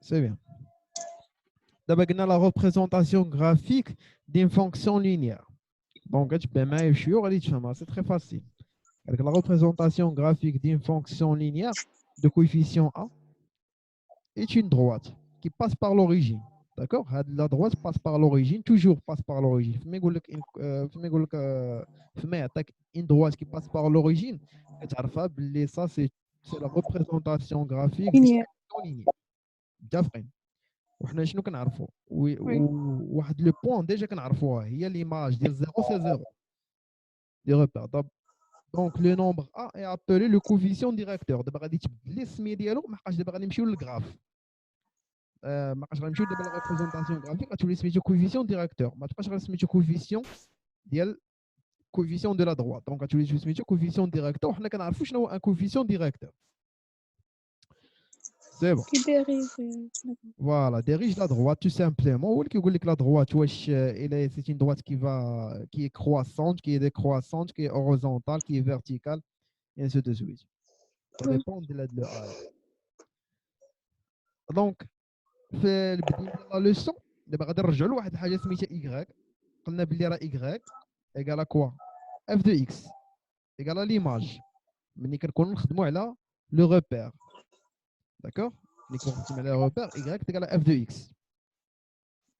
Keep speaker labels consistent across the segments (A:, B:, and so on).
A: C'est bien. D'abord, on a la représentation graphique d'une fonction linéaire. Donc, c'est très facile. Avec la représentation graphique d'une fonction linéaire de coefficient A est une droite qui passe par l'origine. D'accord? La droite passe par l'origine, toujours passe par l'origine. Une droite qui passe par l'origine, ça c'est la représentation graphique d'une
B: Linéaire.
A: fonction linéaire. D'accord. وحنا شنو كنعرفوا
B: Oui.
A: واحد لو بوين ديجا كنعرفوها هي ليماج ديال 0 سي 0 دي ريبير. دونك لو نومبر ا اي ابلي لو كوفيسيون ديريكتور. دابا غادي تبدل لي السميه ديالو، ما بقاش دابا غادي نمشيو للغراف، ما بقاش غنمشيو دابا لا ريبريزونطاسيون غرافيك، غتولي سميتو كوفيسيون ديريكتور، ما تبقاش غير سميتو كوفيسيون ديال كوفيسيون دو لا droite. دونك غتولي سميتو كوفيسيون ديريكتور. حنا كنعرفوا شنو هو ان كوفيسيون ديريكتور. سي بون.
B: Qui dérive.
A: Voilà, dirige la droite tout simplement. Ou qui dit que la droite, c'est une droite qui est croissante, qui est décroissante, qui est horizontale, qui est verticale, et ainsi de suite. Ça
B: Oui.
A: dépend de la Donc, في البداية ديال la leçon, دابا غادي نرجعوا لواحد الحاجة سميتها Y. قلنا بلي راه Y égale à quoi? F de X égale à l'image. ملي كنكونوا نخدموا على le repère. D'accord? ملي كنكونوا نخدموا على le repère Y égale à F de X.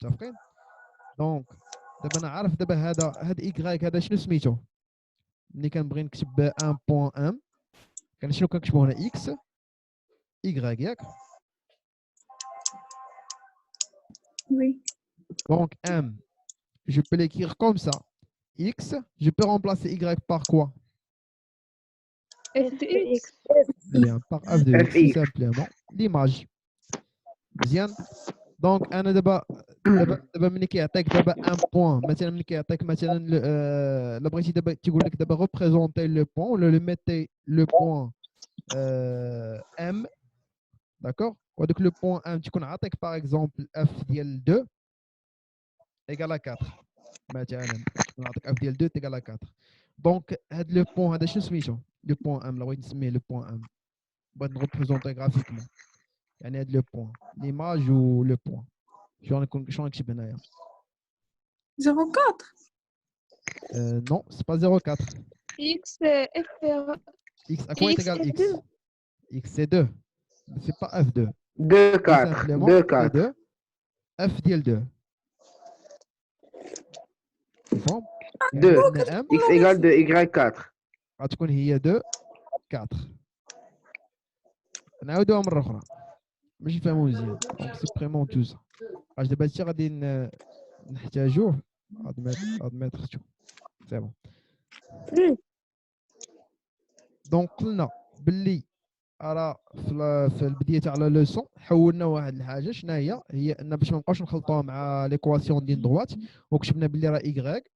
A: متفقين؟ دونك دابا انا عارف دابا هاد ايكغيك هذا شنو سميتو. ملي كنبغي نكتب 1.1 كان شنو كنكتبو هنا اكس ايكغيك ياك.
B: Oui.
A: Donc m, je peux l'écrire comme ça. X, je peux remplacer y par quoi?
B: F de X.
A: Bien, par f de x, tout simplement. L'image. مزيان. دونك انا دابا ملي كيعطيك دابا ان بوين، مثلا ملي كيعطيك مثلا الا بغيتي دابا تيقول لك دابا ريبريزونتي لو بوين ولا لو ميتي لو بوين ام. داكوغ. وهذاك لو بوين ام تيكون عاطيك باغ اكزومبل اف ديال 2 ايكال 4 مثلا، تيكون عاطيك اف ديال 2 ايكال 4. دونك هاد لو بوين هذا شنو سميتو؟ لو بوين ام. لا بغيت نسميه لو بوين ام، بغيت نريبريزونتي غرافيكمون، يعني هاد لو بوين ليماج و لو بوين شنو نكتب هنايا؟
B: 04.
A: Non, c'est pas 0,4.
B: X, F,
A: X à quoi est égal X?
B: F2.
A: X c'est 2. C'est pas F2.
C: 2,
A: Tout
C: 4.
A: simplement,
C: 2,
A: c'est
C: 4.
A: 2. F ديال 2. مفهوم؟
C: 2.
A: يعني M
C: X égale 2, Y 4.
A: غتكون هي 2 4. نعاودوها مرة أخرى باش نفهمو مزيان. دونك سوبريمون تو سا. واش دابا هادشي غادي نحتاجوه ادميتر. سي بون. دونك قلنا باللي راه في البدايه تاع لا لوسون حولنا واحد الحاجه. شنو هي ان باش ما نبقاوش نخلطوها مع ليكواسيون ديال دروات، وكتبنا باللي راه ايكغيك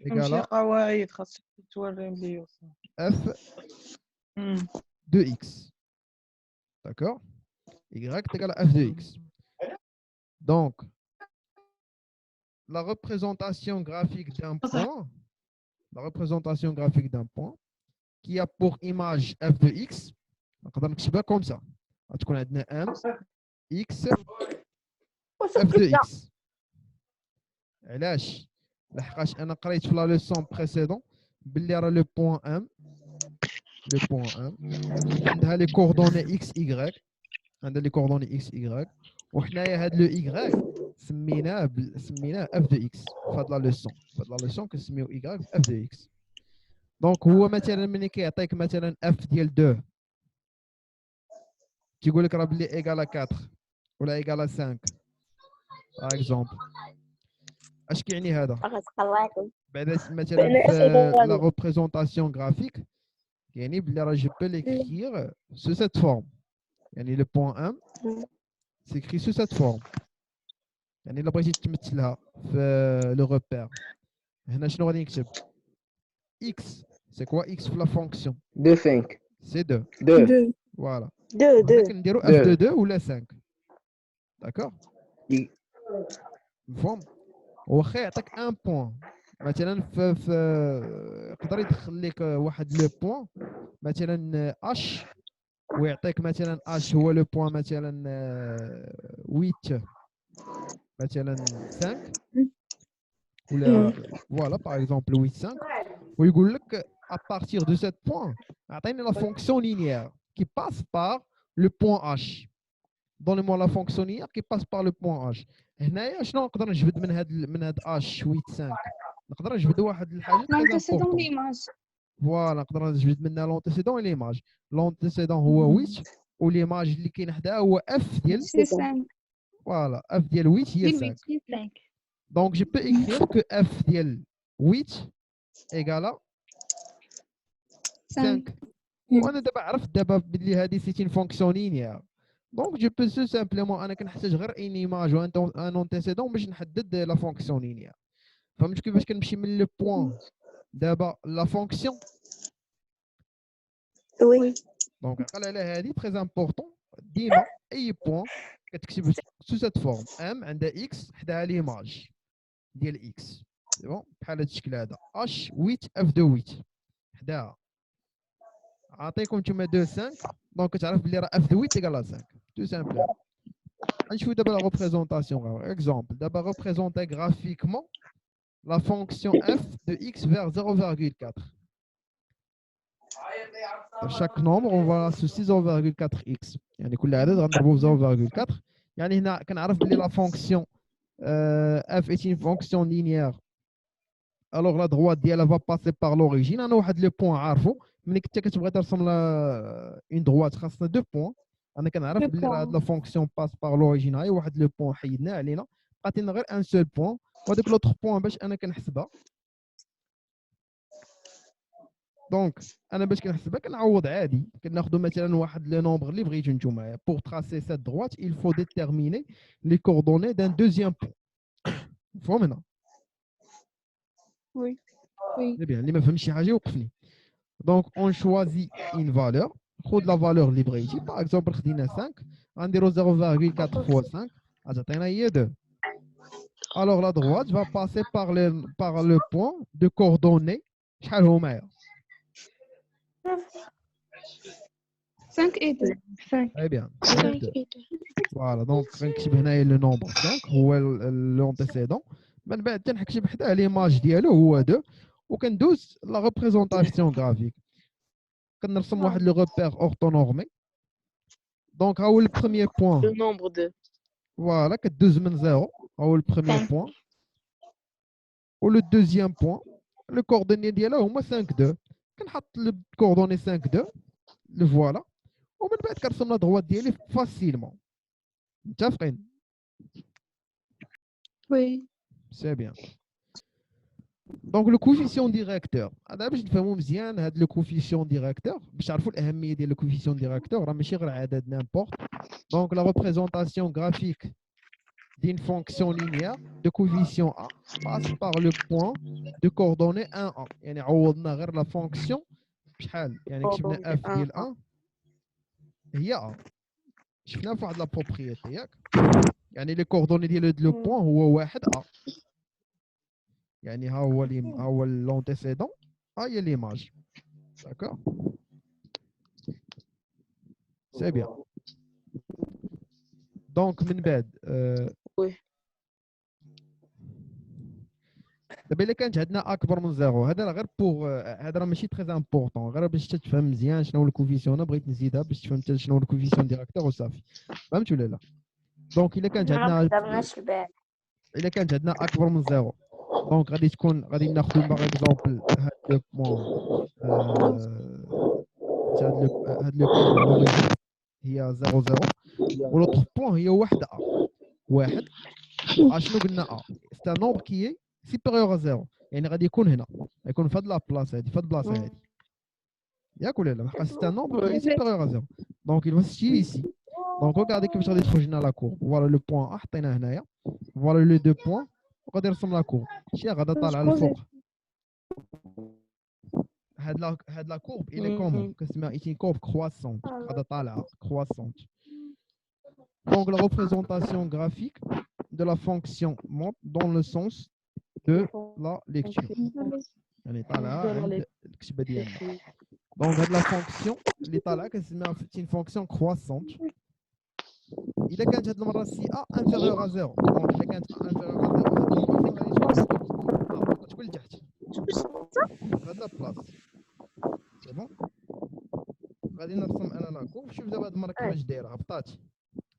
D: نمشي قواعد خاصك توريهم لي
A: اف دو اكس. داكور. y égale à f de x. Donc, la représentation graphique d'un point, qui a pour image f de x, نقدر نكتبها comme ça. غتكون عندنا m x f de x. علاش؟ لحقاش انا قريت في لا لوسون بريسيدون باللي راه لو بوين ام عندها لي كوردوني اكس ايغريك، عندها لي كوردوني اكس ايغريك، وحنايا هاد لو ايغريك سميناه اف دو اكس. في هاد لا لوسون كنسميو ايغريك اف دو اكس. دونك هو مثلا ملي كيعطيك مثلا اف ديال 2 كيقول لك راه بلي ايغال 4 ولا ايغال 5 باغ اكزومبل، اش كيعني هذا؟ بعدا مثلا في لا ريبريزونطاسيون غرافيك يعني بلي راه جو بو ليكريغ سو سيت فورم. يعني لو بوين ام سيكري سو سيت فورم. يعني الا بغيتي تمثلها في لو روبير هنا شنو غادي نكتب؟ اكس سي كوا اكس في لا فونكسيون
C: 2, 5.
A: سي 2.
B: 2.
A: فوالا.
E: 2
A: كنديرو اف دو 2 ولا 5. داكور. مفهوم؟ واخا يعطيك ان بوين مثلا في يقدر يدخل لك واحد لو بوين مثلا اش ويعطيك مثلا اش هو لو بوان مثلا 8 مثلا 5 ولا فوالا باغ اكزومبل 8 5 ويقول لك à partir de cette point عطيني la fonction linéaire qui passe par le point H. Donnez-moi la fonction linéaire qui passe par le point H. هنايا شنو نقدر نجبد من هاد H 8 5 نقدر نجبد واحد الحاجه تري
B: L'antécédent
A: امبورطون.
B: l'image.
A: فوالا نقدر نجبد منها لونتيسيدون وليماج. لونتيسيدون هو 8 وليماج اللي كاين حداها هو اف ديال
B: C'est 5.
A: فوالا اف ديال 8 هي 5. Donc je peux écrire que f ديال 8 égale 5. وانا دابا عرفت دابا بلي هذه سيت اون فونكسيون لينيير. دونك جو بو سو سامبلومون انا كنحتاج غير ان ايماج و ان انتيسيدون باش نحدد لا فونكسيون لينيير. فهمت كيفاش كنمشي من لو بوين دابا لا فونكسيون.
E: وي
A: دونك عقل على هذه تري امبورطون. ديما اي بوين كتكتب سو سيت فورم ام عندها اكس حداها ليماج ديال اكس سي بون بحال هذا الشكل هذا اش 8 اف دو 8 حداها. عطيكم نتوما 2 5 دونك كتعرف بلي راه اف دو 8 ايكال 5 تو سامبل. غنشوفو دابا لا ريبريزونطاسيون. اكزومبل دابا ريبريزونتي غرافيكمون لا فونكسيون اف دو اكس فير 0,4. chaque nombre on va associer 0,4x يعني كل عدد غنضربو في 0,4. يعني هنا كنعرف بلي لا فونكسيون f est une fonction linéaire. alors la droite ديالها va passer par l'origine. انا واحد لو بوين عارفو ملي كنت كتبغي ترسم اون droite خاصنا دو بوين. انا كنعرف بلي راه هاد لا فونكسيون باس بار لوريجين. هاي واحد لو بوين حيدناه علينا بقات لنا غير ان سول بوين وهذاك لوطخ بوين باش انا كنحسبها. دونك انا باش كنحسبها كنعوض عادي. كناخذوا مثلا واحد لو نومبر اللي بغيتو نتوما. بور تراسي سيت droite il faut déterminer les coordonnées d'un deuxième point. مفهوم هنا؟
B: Oui. Oui.
A: بيان. اللي ما فهمش شي حاجه يوقفني. دونك اون شوازي اون فالور. خذ لا فالور اللي بغيتي. باغ اكزومبل خدينا 5 غنديرو 0,4 فوا 5 غتعطينا هي 2. alors la droite va passer par le point de coordonnées. شحال هما يا
B: 5 et 2.
A: très bien 5 2. فوالا دونك غنكتب هنايا لو نومبر 5 هو لونتيسيدون. من بعد تنكتب حداه ليماج ديالو هو 2 وكندوز لا ريبريزونطاسيون غرافيك. كنرسم واحد لو روبير اورتونورمي. دونك ها هو البروميير بوين
E: لو نومبر 2
A: فوالا كدوز من 0 ها هو البروميير بوين. و لو دوزيام بوين لو كوردوني ديالها هما 5 2. كنحط لو كوردوني 5 2 لو فوالا ومن بعد كنرسم لا دروات ديالي فاسيلمون. متفقين؟
B: Oui.
A: سي بيان. دونك لو كوفيسيون ديريكتور هذا باش نفهموا مزيان. هذا لو كوفيسيون ديريكتور باش تعرفوا الاهميه ديال لو كوفيسيون ديريكتور راه ماشي غير عدد نيمبورت. دونك لا ريبريزونطاسيون غرافيك d'une fonction linéaire de coefficient A passe par le point de coordonnées 1 1. يعني عوضنا غير لا فونكسيون بشحال يعني كتبنا f ديال 1 هي A. شفنا في واحد لا بروبريتي ياك. يعني لي كوردوني ديال لو بوين هو واحد A. يعني ها هو لونتيسيدون ها هي ليماج. داكور سي بيان. دونك من بعد
E: وي
A: دابا الا كانت عندنا اكبر من زيرو هذا راه غير بوغ هذا راه ماشي تري امبورطون غير باش تفهم مزيان شنو هو الكوفيسيون. انا بغيت نزيدها باش تفهم حتى شنو هو الكوفيسيون ديريكتور وصافي. فهمت ولا لا؟ دونك الا كانت عندنا الا كانت عندنا اكبر من زيرو دونك غادي ناخذوا باغ اكزومبل هاد لو بوين هاد لو بوين لوريجين هي 0 0 ولوطخ بوين هي واحد ا واحد. اشنو قلنا ا سي ان نومبر كي سيبيريور ا 0 يعني غادي يكون هنا يكون في هاد لابلاصه هادي في هاد البلاصه هادي ياك ولا لا؟ لحقاش سي ان نومبر كي سيبيريور ا 0 دونك il va se situer ici. دونك regardez كيفاش غادي تخرج لنا لا كورب. فوالا لو بوين ا حطيناه هنايا فوالا لو دو بوين وغادي نرسم لا كورب. شي غادا طالعه للفوق. هاد لا كورب الي كومون كنسميها ايتين كورب كرواسونت غادا طالعه كرواسونت. Donc la représentation graphique de la fonction monte dans le sens de la lecture. يعني طالعه عند الكتبه ديالنا. Donc, la fonction, l'état là, c'est une fonction croissante. Il est quand même si A inférieur à 0. Donc, il est quand même inférieur à 0. La place. C'est bon? غادي نرسم انا لا كوف. شوف دابا هاد المره كيفاش دايره هبطات.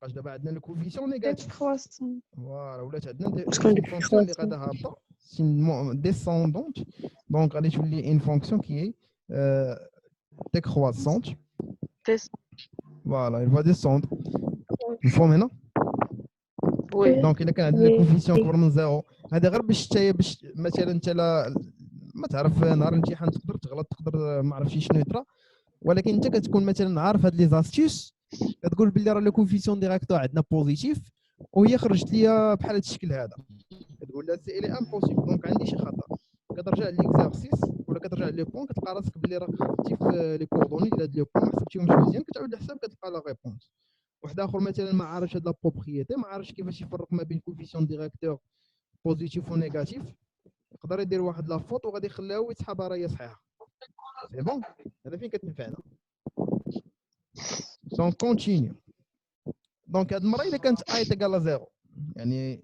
A: باش دابا عندنا الكوفيسيون نيجاتيف. فوالا ولات عندنا فونكسيون اللي غادا هابطه سي ديسوندونت. دونك غادي تولي اون فونكسيون كي décroissante. Voilà, il va descendre. مفهوم هنا؟
D: وي
A: دونك الا كان عندنا الكوفيسيون كبر من زيرو هذا غير باش مثلا انت ما تعرف نهار الامتحان تقدر تغلط تقدر ما عرفتش شنو يطرا، ولكن انت كتكون مثلا عارف هاد لي زاستيس كتقول باللي راه لو كوفيسيون ديريكتور عندنا بوزيتيف وهي خرجت ليا بحال هاد الشكل هذا، كتقول لا سي الي امبوسيبل دونك عندي شي خطا، كترجع ليكزارسيس ولا كترجع لي بوين كتلقى راسك باللي راك خدتي في لي كوردوني ديال هاد لي بوين ما حسبتيهمش مزيان كتعاود الحساب كتلقى لا ريبونس. واحد اخر مثلا ما عارفش هاد لا بروبريتي ما عارفش كيفاش يفرق ما بين كوفيسيون ديريكتور بوزيتيف ونيجاتيف يقدر يدير واحد لا فوت وغادي يخليها ويتسحبها راهي صحيحه. سي بون هذا فين كتنفعنا. دونك كونتينيو. دونك هاد المره الا كانت اي تيكال زيرو يعني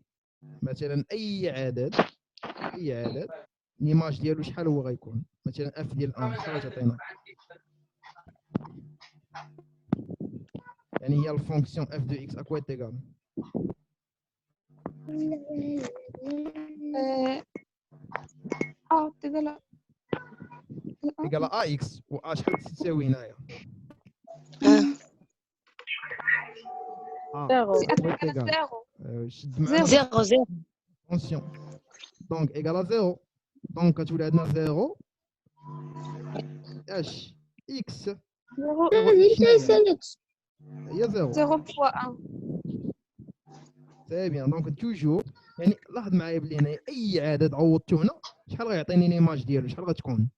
A: مثلا اي عدد ليماج ديالو شحال هو غيكون مثلا اف ديال 1 شحال غتعطينا يعني هي الفونكسيون اف دو اكس اكوا تيكال
B: تقول
A: تيكال ا اكس و ا شحال تساوي هنايا شد معنا
E: زيرو
A: فونكسيون دونك ايكال زيرو دونك كتولي عندنا زيرو اش اكس هي زيرو
B: 0 fois 1.
A: سي بيان دونك توجور يعني لاحظ معايا بلي هنا اي عدد عوضته هنا شحال غيعطيني ليماج ديالو شحال غتكون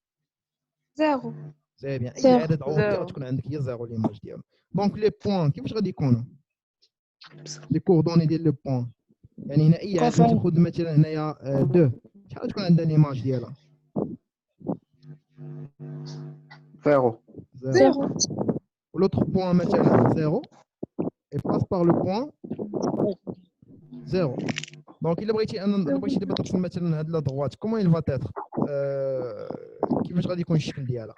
B: 0.
A: سي بيان اي عدد عوضته غتكون عندك هي زيرو ليماج ديالو. دونك لي بوين كيفاش غادي يكونوا لي كوردوني ديال لو بوين يعني هنا اي عدد تاخذ مثلا هنايا 2 شحال تكون عندها ليماج ديالها
C: 0.
B: 0.
A: ولوتر بوين مثلا 0 et passe par le point 0. Donc الا بغيتي دابا ترسم مثلا هاد لا دروات كومون il va être كيفاش غادي يكون الشكل ديالها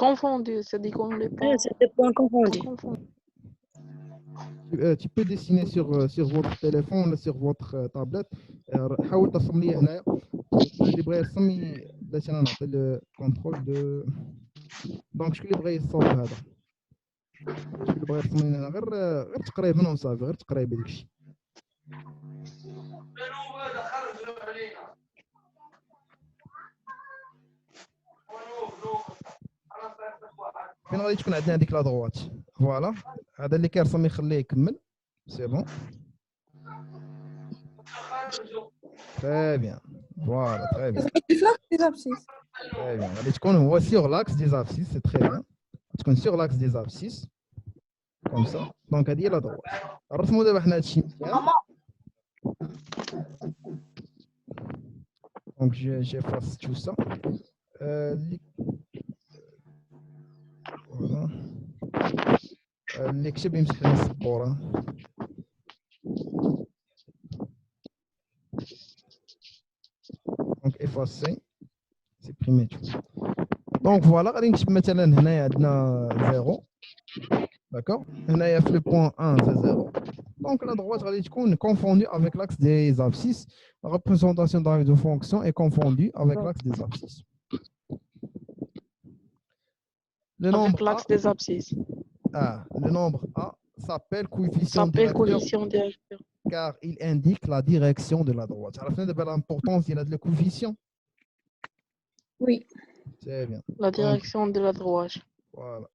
D: confondu, c'est-à-dire qu'on les points
E: C'est des points confondus.
A: Tu peux dessiner sur votre téléphone ou sur votre tablette. حاول ترسم لي هنايا اللي بغى يرسم باش انا نعطي له كونترول دو. دونك شكون اللي بغى يصوب هذا شكون اللي بغى يرسم لنا غير تقريبا وصافي غير تقريبا داكشي. فين غادي تكون عندنا هذيك لا دروات فوالا هذا اللي كيرسم يخليه يكمل سي بون تري بيان فوالا تري بيان تري بيان غادي تكون هو سيغ لاكس دي زابسيس سي تري بيان تكون سيغ لاكس دي زابسيس كوم سا دونك هذه هي لا دروات نرسمو دابا حنا هادشي مزيان دونك جيفاس تو سا فوالا اللي كتب يمسح لنا السبوره دونك افاسي سيبريمي تو. دونك فوالا غادي نكتب مثلا هنايا عندنا 0 داكور هنايا في لو بوين 1 c'est 0 دونك la droite غادي تكون confondue avec l'axe des abscisses. La représentation de fonction est confondue avec l'axe des abscisses. Le
D: avec
A: nombre
D: l'axe des abscisses.
A: le nombre A s'appelle coefficient directeur car il indique la direction de la droite. عرفنا دابا l'importance ديال هاد le coefficient.
B: Oui.
A: C'est bien.
D: La direction de la droite.
A: Voilà.